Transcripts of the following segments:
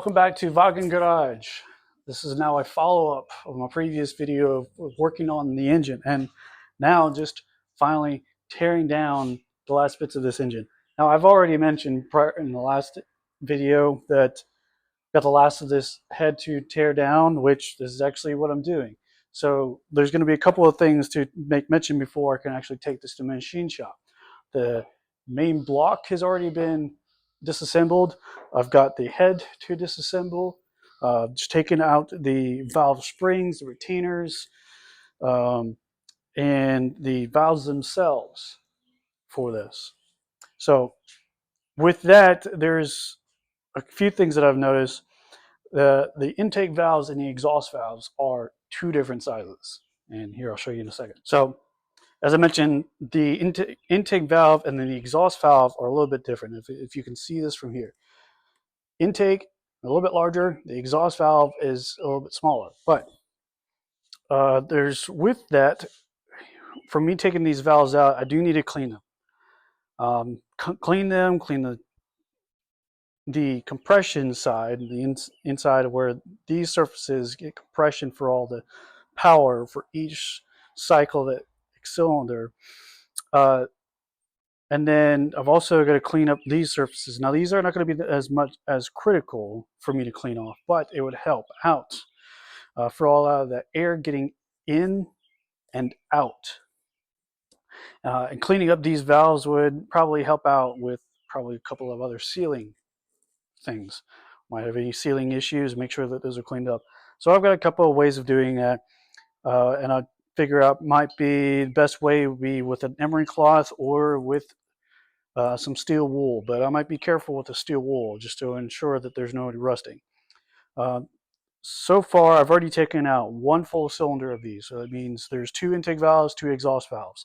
Welcome back to Wagen Garage. This is now a follow-up of my previous video of working on the engine, and now just finally tearing down the last bits of this engine. Now, I've already mentioned in the last video that got the last of this head to tear down, which this is actually what I'm doing. So there's going to be a couple of things to make mention before I can actually take this to the machine shop. The main block has already been disassembled. I've got the head to disassemble, just taking out the valve springs, the retainers, and the valves themselves for this. So with that, there's a few things that I've noticed. The intake valves and the exhaust valves are two different sizes. And here, I'll show you in a second. So as I mentioned, the intake valve and then the exhaust valve are a little bit different. If you can see this from here. Intake, a little bit larger. The exhaust valve is a little bit smaller. But there's, with that, for me taking these valves out, I do need to clean them. Clean the compression side, the inside of where these surfaces get compression for all the power for each cycle, that cylinder. And then I've also got to clean up these surfaces. Now, these are not going to be as much as critical for me to clean off, but it would help out for all of the air getting in and out. And cleaning up these valves would probably help out with probably a couple of other sealing things. Might have any sealing issues, make sure that those are cleaned up. So I've got a couple of ways of doing that, and I figure out might be the best way would be with an emery cloth or with some steel wool, but I might be careful with the steel wool just to ensure that there's no rusting. So far, I've already taken out one full cylinder of these, so that means there's two intake valves, two exhaust valves.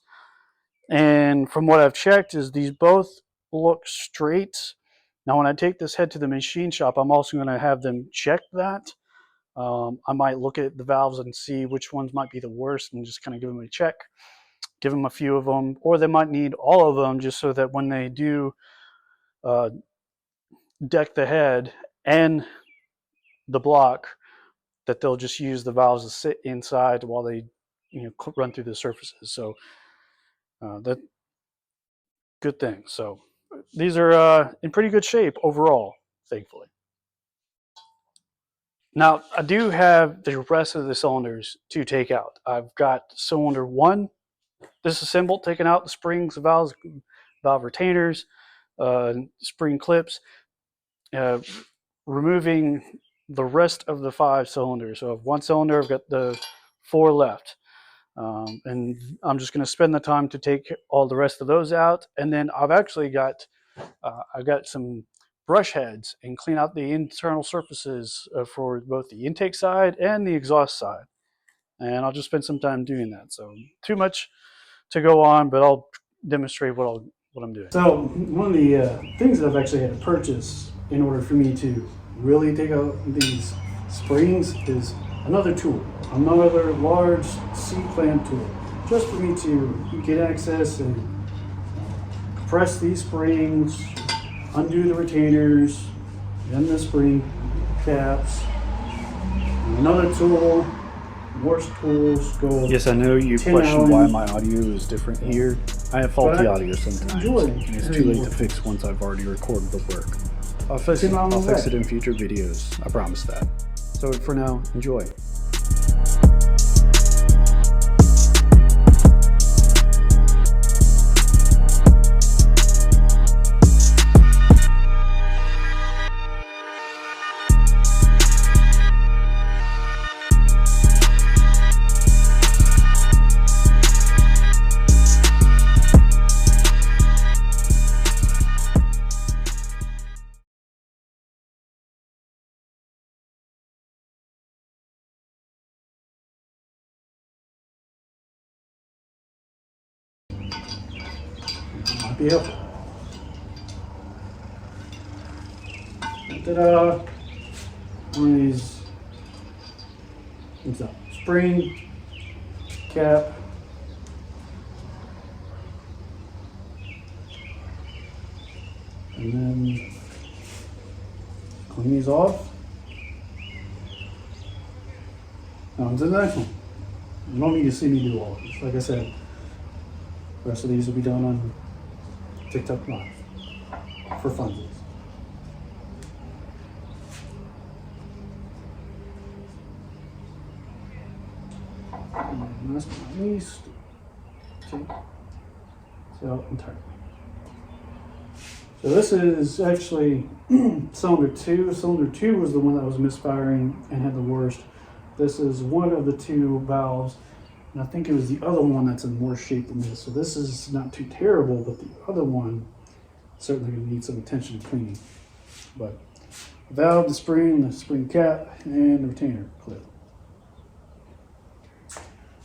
And from what I've checked, is these both look straight. Now, when I take this head to the machine shop, I'm also going to have them check that. I might look at the valves and see which ones might be the worst and just kind of give them a check, give them a few of them, or they might need all of them just so that when they do deck the head and the block, that they'll just use the valves to sit inside while they run through the surfaces. So that good thing. So these are in pretty good shape overall, thankfully. Now, I do have the rest of the cylinders to take out. I've got cylinder 1 disassembled, taking out the springs, the valves, valve retainers, spring clips, removing the rest of the 5 cylinders. So one cylinder, I've got the 4 left. And I'm just going to spend the time to take all the rest of those out. And then I've actually got some brush heads and clean out the internal surfaces for both the intake side and the exhaust side. And I'll just spend some time doing that. So too much to go on, but I'll demonstrate what I'm doing. So one of the things that I've actually had to purchase in order for me to really take out these springs is another tool, another large C-clamp tool, just for me to get access and compress these springs, undo the retainers, then the spring caps. Another tool, more tools go. Yes, I know you question why my audio is different here. I have faulty audio sometimes, and it's too late to fix once I've already recorded the work. I'll fix it in future videos, I promise that. So for now, enjoy. Might be helpful. Ta-da! One of these, what's up? Spring cap. And then clean these off. On to the next one. You don't need to see me do all of these. Like I said, the rest of these will be done on TikTok Live for funsies. And last but not least, take this out entirely. So this is actually cylinder 2. Cylinder 2 was the one that was misfiring and had the worst. This is one of the two valves, and I think it was the other one that's in worse shape than this. So this is not too terrible, but the other one certainly going to need some attention to cleaning. But the valve, the spring cap, and the retainer clip.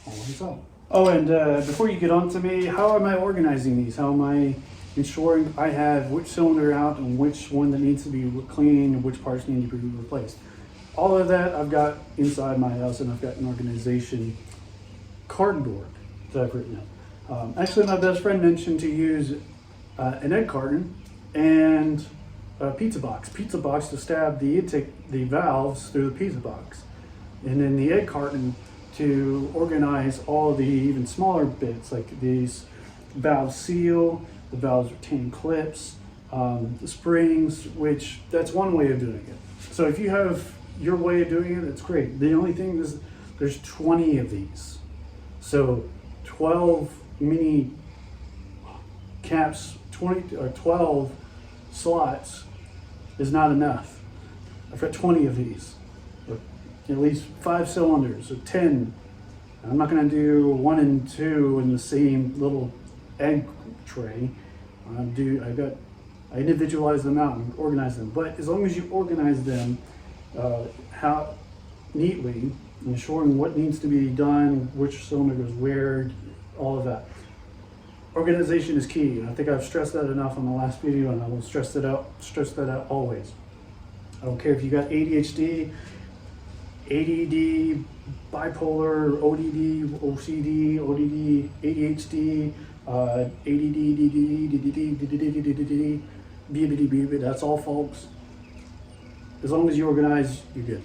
All on its own. Oh, and before you get on to me, how am I organizing these? How am I ensuring I have which cylinder out and which one that needs to be cleaned and which parts need to be replaced? All of that I've got inside my house, and I've got an organization cardboard that I've written out. Actually, my best friend mentioned to use an egg carton and a pizza box to stab the intake, the valves through the pizza box, and then the egg carton to organize all the even smaller bits like these valve seal, the valves retaining clips, the springs, which that's one way of doing it. So if you have your way of doing it, that's great. The only thing is there's 20 of these. So 12 mini caps, 20 or 12 slots is not enough. I've got 20 of these, or at least 5 cylinders, or 10. I'm not going to do 1 and 2 in the same little egg tray. I individualize them out and organize them. But as long as you organize them how neatly, ensuring what needs to be done, which cylinder goes where, all of that. Organization is key, and I think I've stressed that enough on the last video, and I will stress that out always. I don't care if you got ADHD, ADD, bipolar, ODD, OCD, ODD, ADHD, ADD, that's all, folks. As long as you organize, you're good.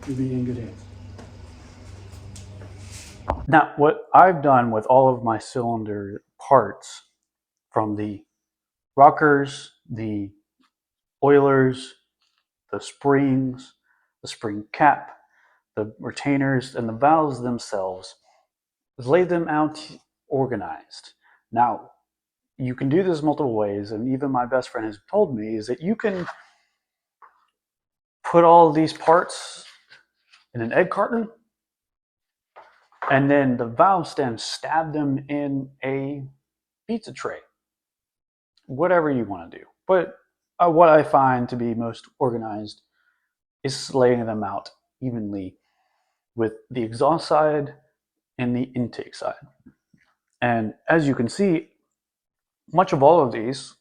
You'll be in good hands. Now, what I've done with all of my cylinder parts, from the rockers, the oilers, the springs, the spring cap, the retainers, and the valves themselves, is lay them out organized. Now, you can do this multiple ways, and even my best friend has told me is that you can put all these parts in an egg carton, and then the valve stems, stab them in a pizza tray. Whatever you want to do. But what I find to be most organized is laying them out evenly with the exhaust side and the intake side. And as you can see, much of all of these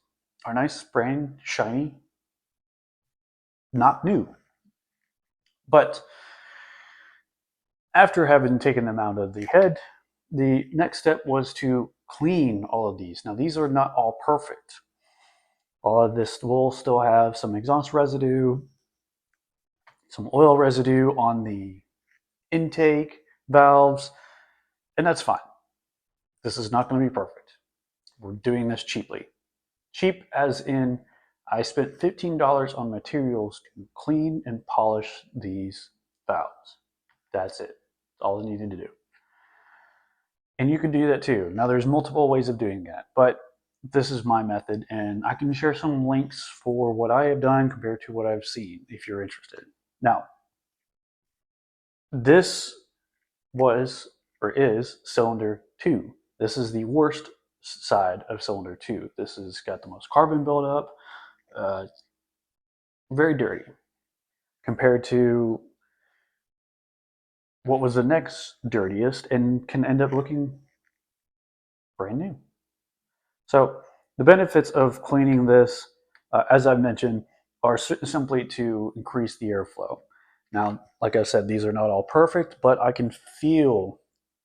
are nice, brand shiny, not new. But after having taken them out of the head, the next step was to clean all of these. Now, these are not all perfect. All of this will still have some exhaust residue, some oil residue on the intake valves, and that's fine. This is not going to be perfect. We're doing this cheaply. Cheap as in I spent $15 on materials to clean and polish these valves. That's it. That's all I needed to do. And you can do that too. Now, there's multiple ways of doing that, but this is my method, and I can share some links for what I have done compared to what I've seen if you're interested. Now, this was or is cylinder 2. This is the worst side of cylinder 2. This has got the most carbon buildup, very dirty compared to what was the next dirtiest and can end up looking brand new. So the benefits of cleaning this, as I've mentioned, are simply to increase the airflow. Now, like I said, these are not all perfect, but I can feel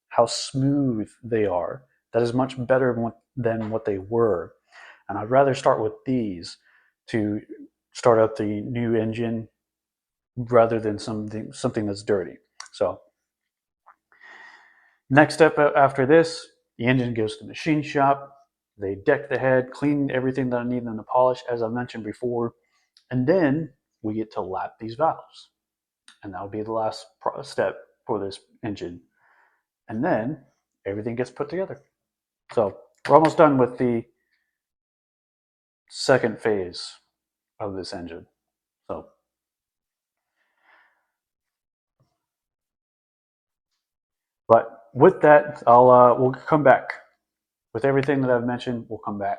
how smooth they are. That is much better than what they were. And I'd rather start with these to start up the new engine rather than something that's dirty. So next step after this, the engine goes to the machine shop. They deck the head, clean everything that I need them to polish, as I mentioned before, and then we get to lap these valves. And that will be the last step for this engine. And then everything gets put together. So we're almost done with the second phase of this engine. So but with that, we'll come back with everything that I've mentioned. We'll come back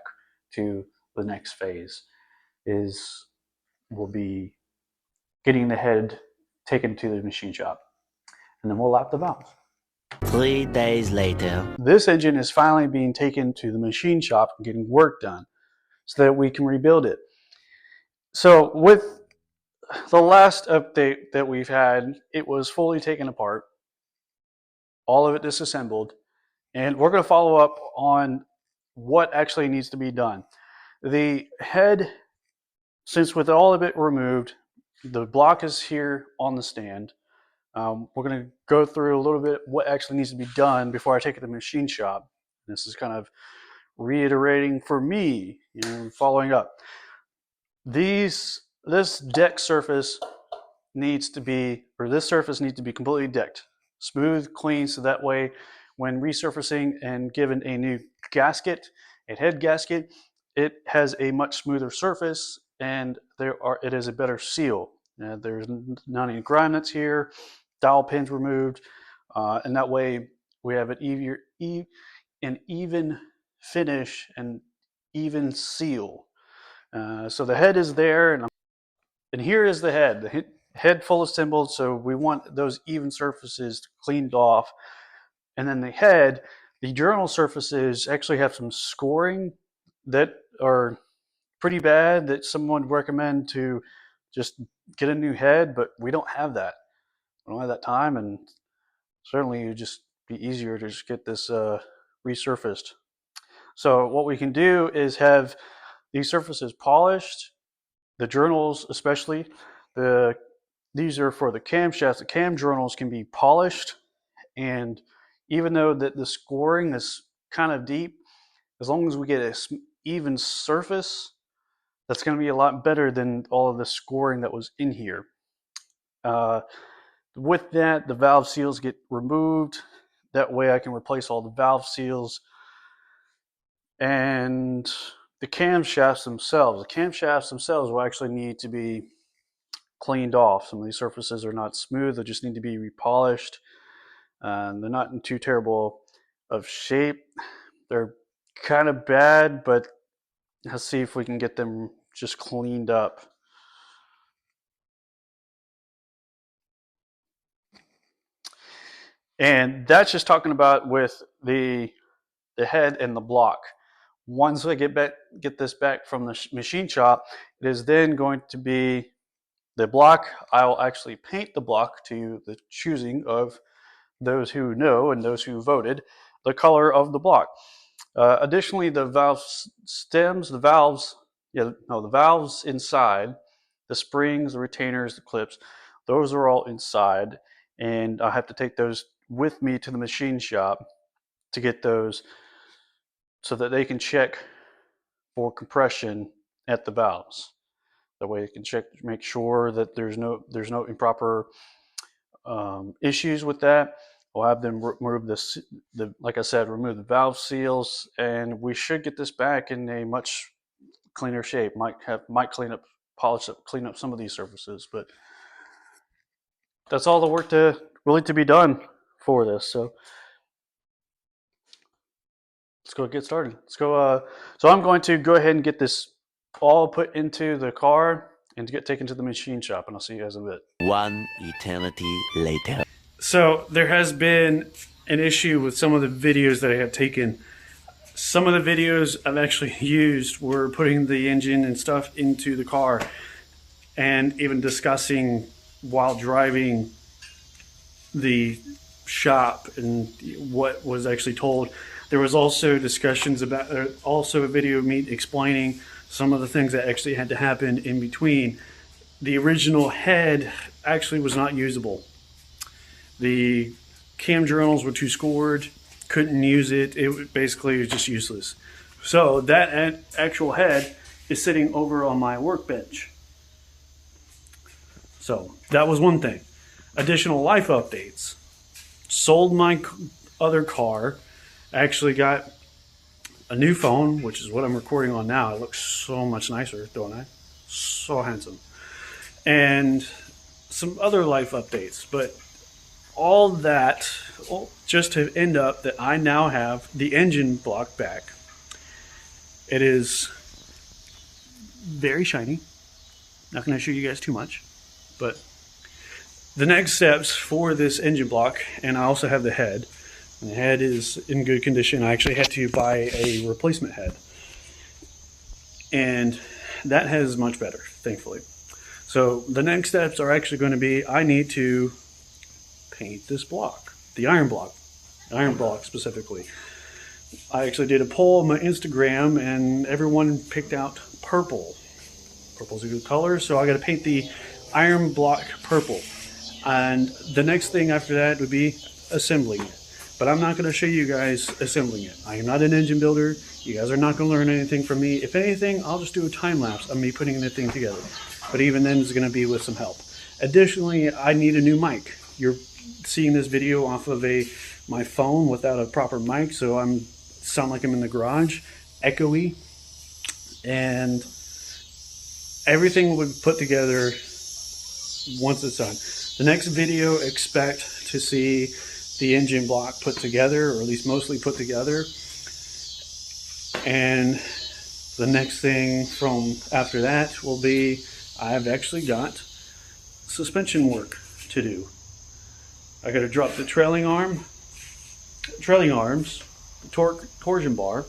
to the next phase. We'll be getting the head taken to the machine shop, and then we'll lap the valves. 3 days later. This engine is finally being taken to the machine shop and getting work done so that we can rebuild it. So with the last update that we've had, it was fully taken apart, all of it disassembled, and we're going to follow up on what actually needs to be done. The head, since with all of it removed, the block is here on the stand. We're going to go through a little bit what actually needs to be done before I take it to the machine shop. This is kind of reiterating for me, following up. This deck surface needs to be, or this surface needs to be completely decked, smooth, clean, so that way when resurfacing and given a new gasket, a head gasket, it has a much smoother surface and it is a better seal. There's not any grime that's here, dowel pins removed, and that way we have an even finish and even seal. So the head is there, and here is the head. The head full assembled, so we want those even surfaces cleaned off. And then the journal surfaces actually have some scoring that are pretty bad that someone would recommend to just get a new head, but we don't have that. We don't have that time, and certainly it would just be easier to just get this resurfaced. So what we can do is have these surfaces polished, the journals especially. These are for the camshafts. The cam journals can be polished, and even though that the scoring is kind of deep, as long as we get an even surface, that's going to be a lot better than all of the scoring that was in here. With that, the valve seals get removed. That way I can replace all the valve seals. And the camshafts themselves will actually need to be cleaned off. Some of these surfaces are not smooth, they just need to be repolished. They're not in too terrible of shape. They're kind of bad, but let's see if we can get them just cleaned up. And that's just talking about with the head and the block. Once I get this back from the machine shop, it is then going to be the block. I will actually paint the block to the choosing of those who know and those who voted the color of the block. Additionally, the valve stems, the valves inside, the springs, the retainers, the clips, those are all inside, and I have to take those with me to the machine shop to get those so that they can check for compression at the valves. That way, they can check, make sure that there's no improper issues with that. We'll have them remove like I said, remove the valve seals, and we should get this back in a much cleaner shape. Might clean up some of these surfaces, but that's all the work to be done for this. So let's go get started. Let's go. So I'm going to go ahead and get this all put into the car and to get taken to the machine shop, and I'll see you guys in a bit. 1 eternity later. So there has been an issue with some of the videos that I have taken. Some of the videos I've actually used were putting the engine and stuff into the car and even discussing while driving the shop and what was actually told. There was also discussions about, also a video of me explaining some of the things that actually had to happen in between. The original head actually was not usable. The cam journals were too scored, couldn't use it. It basically was just useless. So that actual head is sitting over on my workbench. So that was one thing. Additional life updates. Sold my other car. Actually got a new phone, which is what I'm recording on now. It looks so much nicer, don't I? So handsome. And some other life updates. But all that just to end up that I now have the engine block back. It is very shiny. Not going to show you guys too much, but the next steps for this engine block, and I also have the head. And the head is in good condition. I actually had to buy a replacement head, and that head is much better, thankfully. So the next steps are actually going to be I need to paint this block, the iron block specifically. I actually did a poll on my Instagram, and everyone picked out purple. Purple's a good color, so I got to paint the iron block purple. And the next thing after that would be assembling it. But I'm not going to show you guys assembling it. I am not an engine builder. You guys are not going to learn anything from me. If anything, I'll just do a time lapse of me putting the thing together. But even then, it's going to be with some help. Additionally, I need a new mic. You're seeing this video off of my phone without a proper mic, so I'm sound like I'm in the garage, echoey, and everything will be put together once it's done. The next video, expect to see the engine block put together, or at least mostly put together. And the next thing from after that will be I've actually got suspension work to do. I got to drop the trailing arms, the torsion bar,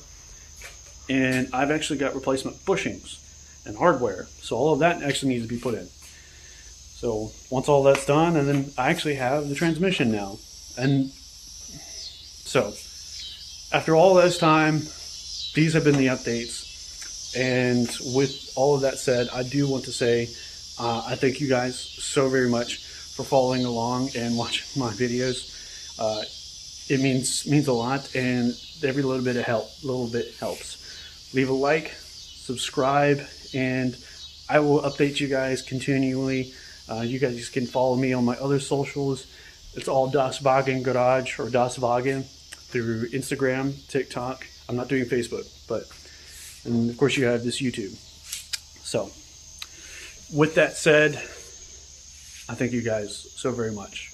and I've actually got replacement bushings and hardware. So all of that actually needs to be put in. So once all that's done, and then I actually have the transmission now. And so after all this time, these have been the updates. And with all of that said, I do want to say I thank you guys so very much for following along and watching my videos. It means a lot, and every little bit helps. Leave a like, subscribe, and I will update you guys continually. You guys can follow me on my other socials. It's all Das Wagen Garage, or Das Wagen, through Instagram, TikTok. I'm not doing Facebook, and of course you have this YouTube. So with that said, I thank you guys so very much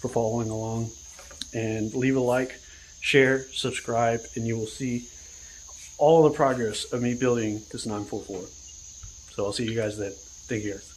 for following along, and leave a like, share, subscribe, and you will see all the progress of me building this 944. So I'll see you guys then. Thank you guys.